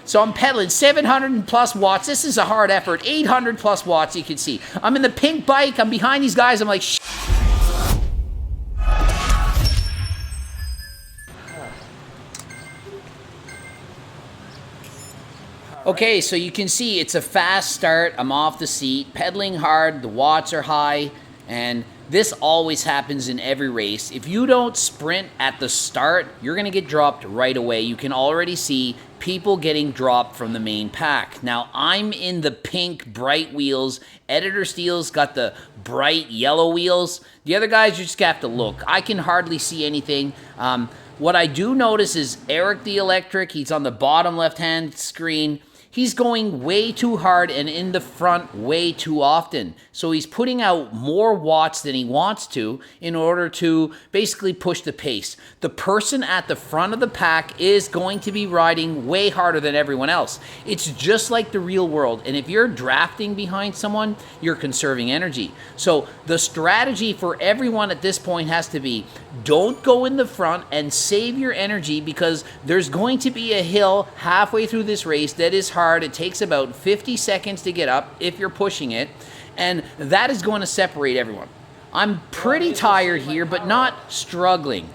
So I'm pedaling 700 plus watts. This is a hard effort. 800 plus watts, you can see. I'm in the pink bike. I'm behind these guys. I'm like, shh. Okay, so you can see it's a fast start. I'm off the seat, pedaling hard. The watts are high, and this always happens in every race. If you don't sprint at the start, you're going to get dropped right away. You can already see people getting dropped from the main pack. Now, I'm in the pink bright wheels. Editor Steele's got the bright yellow wheels. The other guys, you just have to look. I can hardly see anything. What I do notice is Erik the Electric. He's on the bottom left-hand screen. He's going way too hard and in the front way too often. So he's putting out more watts than he wants to in order to basically push the pace. The person at the front of the pack is going to be riding way harder than everyone else. It's just like the real world. And if you're drafting behind someone, you're conserving energy. So the strategy for everyone at this point has to be, don't go in the front and save your energy, because there's going to be a hill halfway through this race that is hard. It takes about 50 seconds to get up if you're pushing it, and that is going to separate everyone. I'm pretty tired here, but not struggling.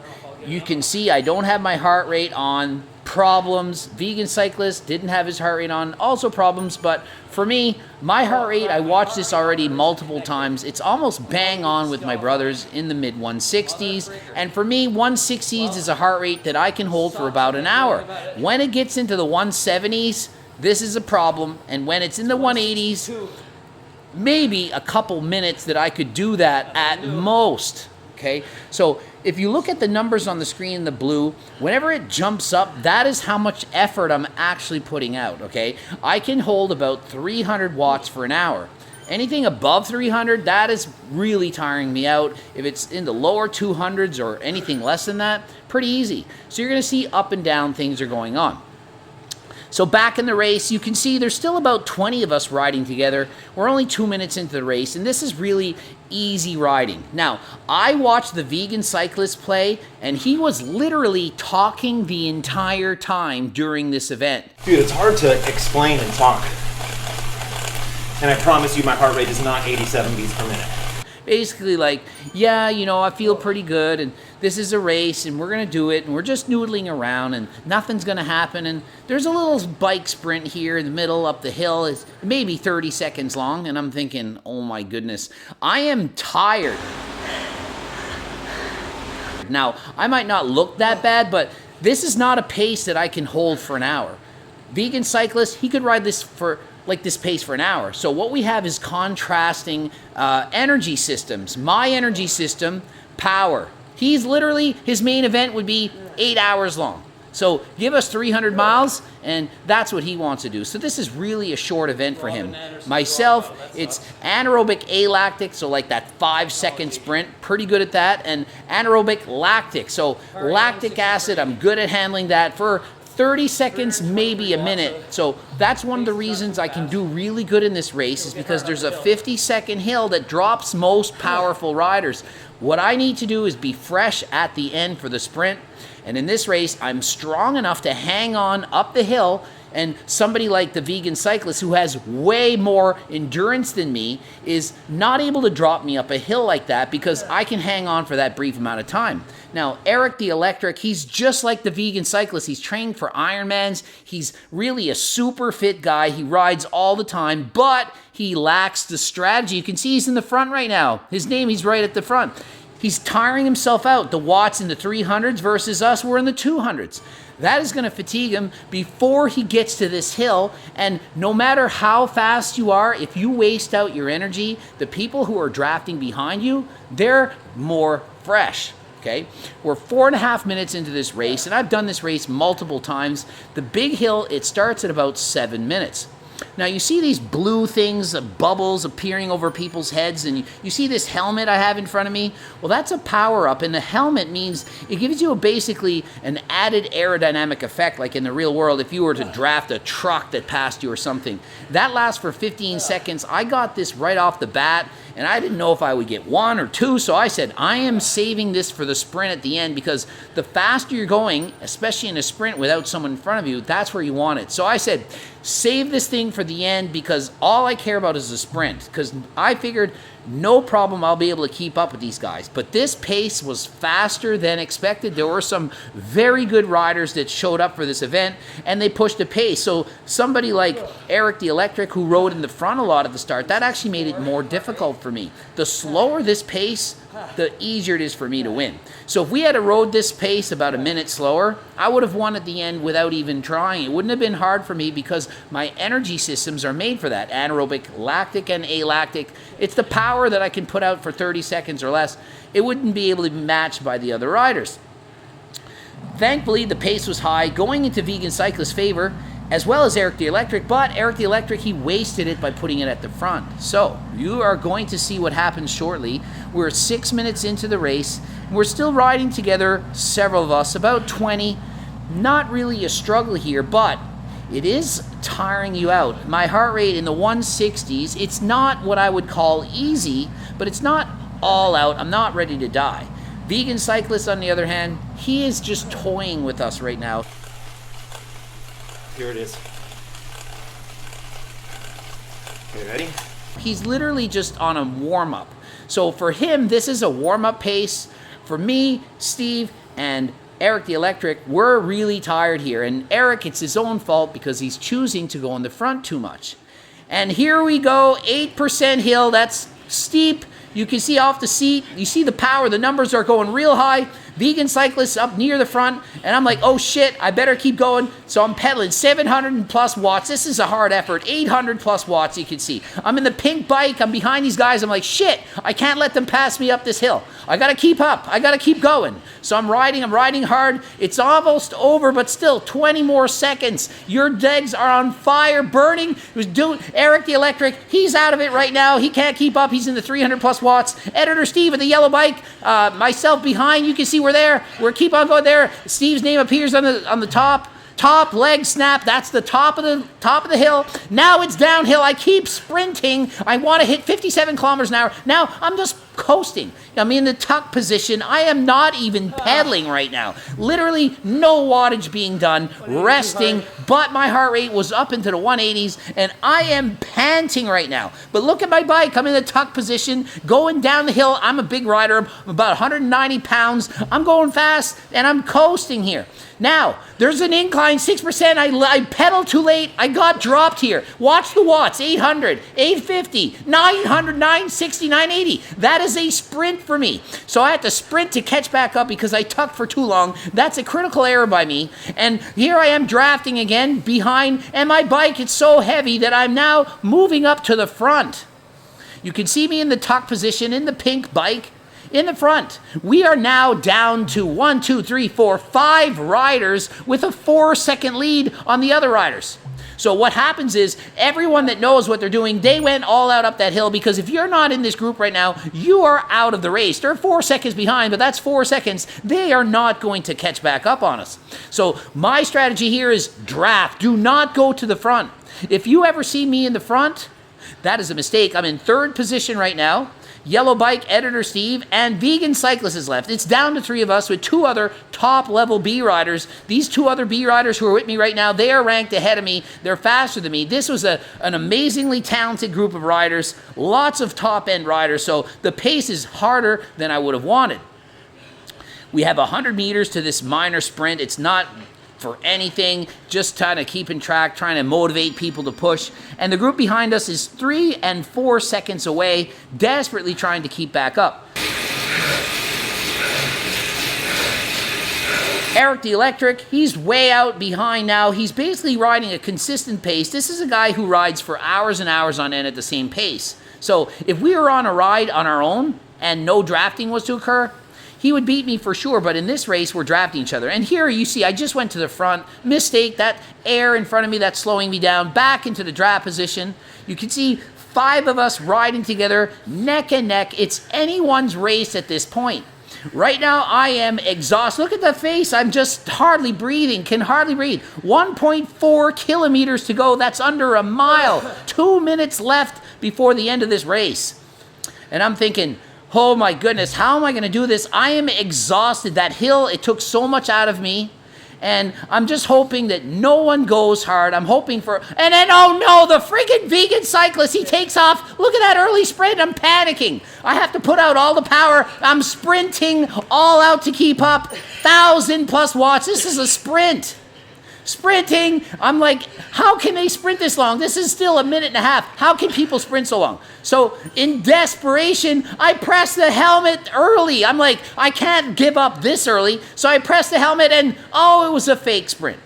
You can see I don't have my heart rate on. Problems. Vegan Cyclist didn't have his heart rate on. Also problems, but for me, my heart rate, I watched this already multiple times. It's almost bang on with my brothers in the mid 160s. And for me, 160s is a heart rate that I can hold for about an hour. When it gets into the 170s, this is a problem. And when it's in the 180s, maybe a couple minutes that I could do that at most. Okay, so if you look at the numbers on the screen in the blue, whenever it jumps up, that is how much effort I'm actually putting out, okay? I can hold about 300 watts for an hour. Anything above 300, that is really tiring me out. If it's in the lower 200s or anything less than that, pretty easy. So you're gonna see up and down things are going on. So back in the race, you can see there's still about 20 of us riding together. We're only 2 minutes into the race, and this is really easy riding. Now, I watched the Vegan Cyclist play, and he was literally talking the entire time during this event. Dude, it's hard to explain and talk. And I promise you my heart rate is not 87 beats per minute. Basically like, yeah, you know, I feel pretty good, and this is a race, and we're going to do it, and we're just noodling around, and nothing's going to happen, and there's a little bike sprint here in the middle up the hill. It's maybe 30 seconds long, and I'm thinking, oh my goodness, I am tired. Now, I might not look that bad, but this is not a pace that I can hold for an hour. Vegan Cyclist, he could ride this for like this pace for an hour. So what we have is contrasting energy systems. My energy system, power. He's literally, his main event would be 8 hours long. So give us 300 miles, and that's what he wants to do. So this is really a short event for him. Myself, it's anaerobic alactic, so like that 5-second sprint, pretty good at that, and anaerobic lactic. So lactic acid, I'm good at handling that for 30 seconds, maybe a minute. So that's one of the reasons I can do really good in this race, is because there's a 50-second hill that drops most powerful riders. What I need to do is be fresh at the end for the sprint. And in this race, I'm strong enough to hang on up the hill, and somebody like the Vegan Cyclist, who has way more endurance than me, is not able to drop me up a hill like that, because I can hang on for that brief amount of time. Now, Erik the Electric, he's just like the Vegan Cyclist. He's trained for Ironmans. He's really a super fit guy. He rides all the time, but he lacks the strategy. You can see he's in the front right now. His name, he's right at the front. He's tiring himself out. The watts in the 300s versus us, we're in the 200s. That is going to fatigue him before he gets to this hill. And no matter how fast you are, if you waste out your energy, the people who are drafting behind you, they're more fresh. Okay, we're 4.5 minutes into this race, and I've done this race multiple times. The big hill, it starts at about 7 minutes. Now you see these blue things, bubbles appearing over people's heads, and you see this helmet I have in front of me? Well, that's a power-up, and the helmet means it gives you basically an added aerodynamic effect, like in the real world if you were to draft a truck that passed you or something. That lasts for 15 seconds. I got this right off the bat, and I didn't know if I would get 1 or 2, so I said, I am saving this for the sprint at the end, because the faster you're going, especially in a sprint without someone in front of you, that's where you want it. So I said, save this thing for the end, because all I care about is the sprint, because I figured no problem, I'll be able to keep up with these guys. But this pace was faster than expected. There were some very good riders that showed up for this event, and they pushed the pace. So somebody like Erik the Electric, who rode in the front a lot at the start, that actually made it more difficult for me. The slower this pace, the easier it is for me to win. So if we had rode this pace about a minute slower, I would have won at the end without even trying. It wouldn't have been hard for me, because my energy systems are made for that. Anaerobic, lactic, and alactic. It's the power that I can put out for 30 seconds or less. It wouldn't be able to be matched by the other riders. Thankfully, the pace was high, going into Vegan Cyclist's favor, as well as Erik the Electric, but Erik the Electric, he wasted it by putting it at the front. So, you are going to see what happens shortly. We're 6 minutes into the race, and we're still riding together, several of us, about 20. Not really a struggle here, but it is tiring you out. My heart rate in the 160s, it's not what I would call easy, but it's not all out. I'm not ready to die. Vegan Cyclist, on the other hand, he is just toying with us right now. Here it is. Okay, ready? He's literally just on a warm-up. So for him, this is a warm-up pace. For me, Steve, and Erik the Electric, we're really tired here. And Erik, it's his own fault, because he's choosing to go in the front too much. And here we go, 8% hill. That's steep. You can see off the seat, you see the power, the numbers are going real high. Vegan Cyclist up near the front, and I'm like, oh shit, I better keep going. So I'm pedaling 700 plus watts. This is a hard effort, 800 plus watts, you can see. I'm in the pink bike, I'm behind these guys. I'm like, shit, I can't let them pass me up this hill. I gotta keep up, I gotta keep going. So I'm riding hard. It's almost over, but still 20 more seconds. Your legs are on fire, burning. Erik the Electric, he's out of it right now. He can't keep up, he's in the 300 plus watts. Editor Steve in the yellow bike, myself behind, you can see we're there. We're keep on going there. Steve's name appears on the top leg snap. That's the top of the hill. Now it's downhill. I keep sprinting. I want to hit 57 kilometers an hour. Now I'm just coasting. I'm in the tuck position. I am not even pedaling right now. Literally no wattage being done, resting, but my heart rate was up into the 180s, and I am panting right now. But look at my bike. I'm in the tuck position, going down the hill. I'm a big rider. I'm about 190 pounds. I'm going fast, and I'm coasting here. Now, there's an incline, 6%. I pedaled too late. I got dropped here. Watch the watts, 800, 850, 900, 960, 980. That is a sprint for me. So I had to sprint to catch back up because I tucked for too long. That's a critical error by me. And here I am drafting again behind, and my bike, it's so heavy that I'm now moving up to the front. You can see me in the tuck position in the pink bike. In the front, we are now down to 1, 2, 3, 4, 5 riders with a 4-second lead on the other riders. So what happens is everyone that knows what they're doing, they went all out up that hill, because if you're not in this group right now, you are out of the race. They're 4 seconds behind, but that's 4 seconds. They are not going to catch back up on us. So my strategy here is draft. Do not go to the front. If you ever see me in the front, that is a mistake. I'm in 3rd position right now. Yellow bike, Editor Steve, and Vegan Cyclist is left. It's down to 3 of us with 2 other top-level B riders. These 2 other B riders who are with me right now, they are ranked ahead of me. They're faster than me. This was an amazingly talented group of riders, lots of top-end riders, so the pace is harder than I would have wanted. We have 100 meters to this minor sprint. It's not for anything, just trying to keep in track, trying to motivate people to push. And the group behind us is 3 and 4 seconds away, desperately trying to keep back up. Erik the Electric, he's way out behind now. He's basically riding a consistent pace. This is a guy who rides for hours and hours on end at the same pace. So if we were on a ride on our own and no drafting was to occur, he would beat me for sure, but in this race, we're drafting each other. And here you see, I just went to the front. Mistake, that air in front of me, that's slowing me down. Back into the draft position. You can see 5 of us riding together, neck and neck. It's anyone's race at this point. Right now, I am exhausted. Look at the face. I'm just hardly breathing, can hardly breathe. 1.4 kilometers to go. That's under a mile. 2 minutes left before the end of this race. And I'm thinking, oh my goodness, how am I going to do this? I am exhausted. That hill, it took so much out of me. And I'm just hoping that no one goes hard. I'm hoping for, and then, oh no, the freaking vegan cyclist, he takes off. Look at that early sprint. I'm panicking. I have to put out all the power. I'm sprinting all out to keep up. 1,000+ watts. This is a sprint. Sprinting, I'm like, how can they sprint this long? This is still a minute and a half. How can people sprint so long? So in desperation, I press the helmet early. I'm like, I can't give up this early. So I press the helmet and, oh, it was a fake sprint.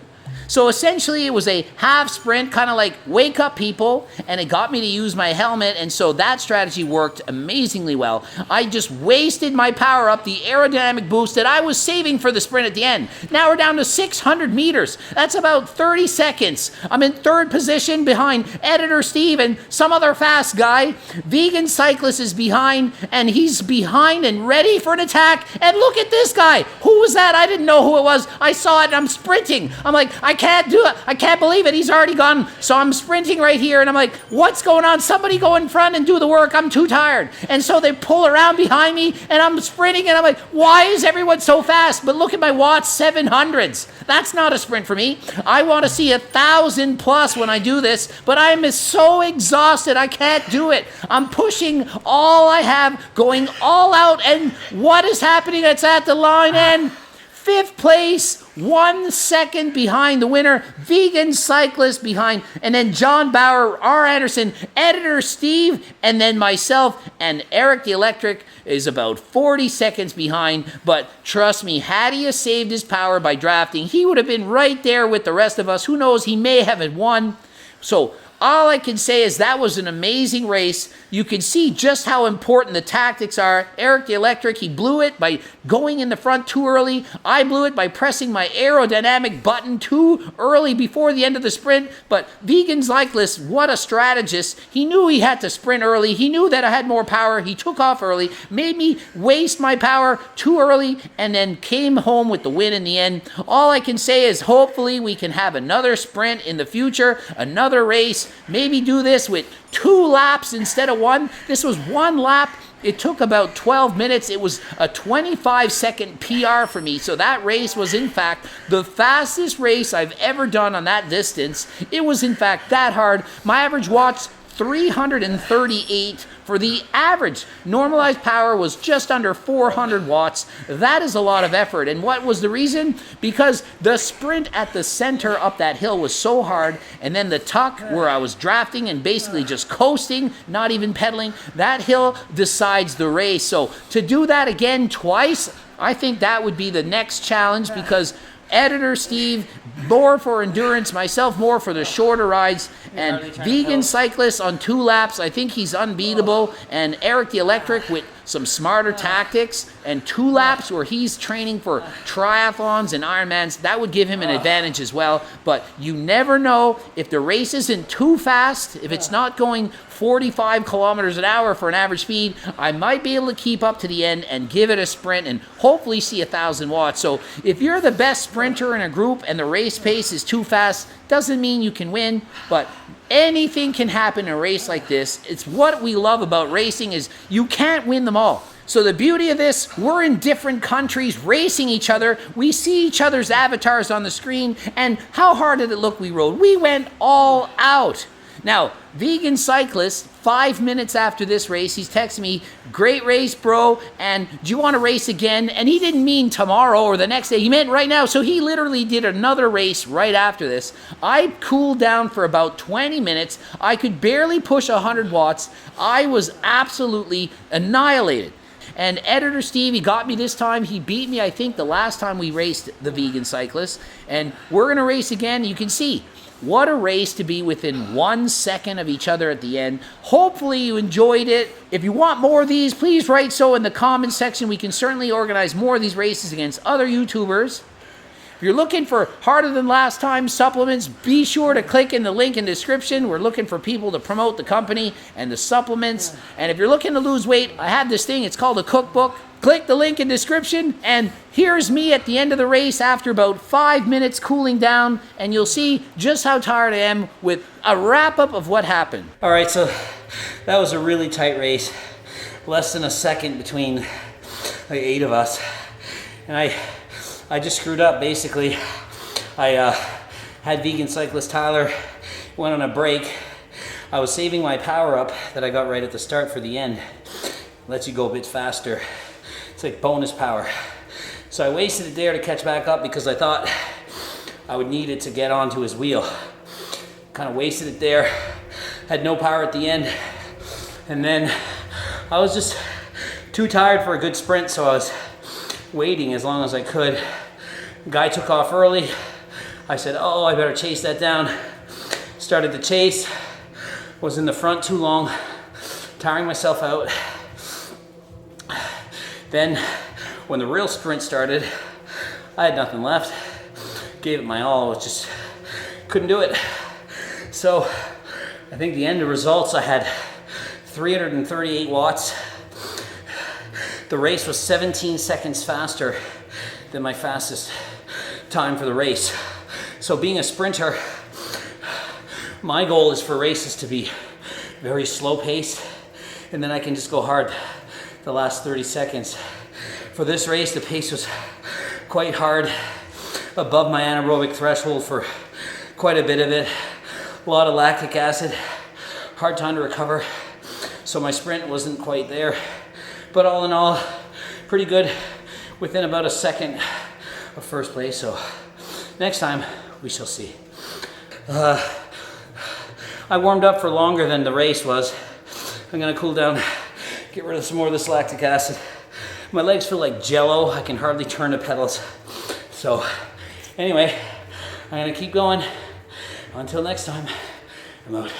So essentially, it was a half sprint, kind of like wake up people, and it got me to use my helmet, and so that strategy worked amazingly well. I just wasted my power up, the aerodynamic boost that I was saving for the sprint at the end. Now we're down to 600 meters. That's about 30 seconds. I'm in third position behind Editor Steve and some other fast guy. Vegan Cyclist is behind, and he's behind and ready for an attack. And look at this guy. Who was that? I didn't know who it was. I saw it, and I'm sprinting. I'm like, I can't do it. I can't believe it. He's already gone. So I'm sprinting right here, and I'm like, what's going on? Somebody go in front and do the work. I'm too tired. And so they pull around behind me, and I'm sprinting, and I'm like, why is everyone so fast? But look at my watts, 700s. That's not a sprint for me. I want to see 1,000+ when I do this, but I'm so exhausted. I can't do it. I'm pushing all I have, going all out, and what is happening? It's at the line, and 5th place, 1 second behind the winner, Vegan Cyclist behind, and then John Bauer, R. Anderson, Editor Steve, and then myself, and Erik the Electric is about 40 seconds behind, but trust me, had he saved his power by drafting, he would have been right there with the rest of us. Who knows, he may have won. So all I can say is that was an amazing race. You can see just how important the tactics are. Erik the Electric, he blew it by going in the front too early. I blew it by pressing my aerodynamic button too early before the end of the sprint. But Vegan Cyclist, what a strategist. He knew he had to sprint early. He knew that I had more power. He took off early, made me waste my power too early, and then came home with the win in the end. All I can say is hopefully we can have another sprint in the future, another race. Maybe do this with 2 laps instead of 1. This was 1 lap. It took about 12 minutes. It was a 25-second PR for me. So that race was, in fact, the fastest race I've ever done on that distance. It was, in fact, that hard. My average watts, 338 for the average. Normalized power was just under 400 watts. That is a lot of effort. And what was the reason? Because the sprint at the center up that hill was so hard, and then the tuck where I was drafting and basically just coasting, not even pedaling, that hill decides the race. So to do that again twice, I think that would be the next challenge, because Editor Steve, more for endurance, myself more for the shorter rides, and Vegan Cyclist on 2 laps, I think he's unbeatable, and Erik the Electric with some smarter tactics, and 2 laps where he's training for triathlons and Ironmans, that would give him an advantage as well. But you never know if the race isn't too fast, if it's not going 45 kilometers an hour for an average speed, I might be able to keep up to the end and give it a sprint and hopefully see 1,000 watts. So if you're the best sprinter in a group and the race pace is too fast, doesn't mean you can win, but anything can happen in a race like this. It's what we love about racing, is you can't win them all. So the beauty of this, we're in different countries racing each other. We see each other's avatars on the screen, and how hard did it look we rode? We went all out. Now, Vegan Cyclist, 5 minutes after this race, he's texting me, great race, bro, and do you want to race again? And he didn't mean tomorrow or the next day. He meant right now. So he literally did another race right after this. I cooled down for about 20 minutes. I could barely push 100 watts. I was absolutely annihilated. And Editor Steve, he got me this time. He beat me, I think, the last time we raced the Vegan Cyclist. And we're going to race again. You can see what a race to be within 1 second of each other at the end. Hopefully you enjoyed it. If you want more of these, please write so in the comments section. We can certainly organize more of these races against other YouTubers. If you're looking for harder than last time supplements, be sure to click in the link in the description. We're looking for people to promote the company and the supplements. And if you're looking to lose weight, I have this thing. It's called a cookbook. Click the link in the description, and here's me at the end of the race after about 5 minutes cooling down, and you'll see just how tired I am with a wrap-up of what happened. All right, so that was a really tight race. less than a second between like 8 of us. And I just screwed up basically. I had vegan cyclist Tyler, went on a break. I was saving my power up that I got right at the start for the end. Lets you go a bit faster. It's like bonus power. So I wasted it there to catch back up because I thought I would need it to get onto his wheel. Kind of wasted it there. Had no power at the end. And then I was just too tired for a good sprint, so I was waiting as long as I could. Guy took off early. I said, oh, I better chase that down. Started the chase. Was in the front too long, tiring myself out. Then, when the real sprint started, I had nothing left. Gave it my all, it just couldn't do it. So, I think the end of results, I had 338 watts. The race was 17 seconds faster than my fastest time for the race. So being a sprinter, my goal is for races to be very slow paced, and then I can just go hard the last 30 seconds. For this race, the pace was quite hard, above my anaerobic threshold for quite a bit of it. A lot of lactic acid, hard time to recover. So my sprint wasn't quite there. But all in all, pretty good, within about a second of first place. So next time, we shall see. I warmed up for longer than the race was. I'm gonna cool down, get rid of some more of this lactic acid. My legs feel like jello. I can hardly turn the pedals. So anyway, I'm gonna keep going. Until next time, I'm out.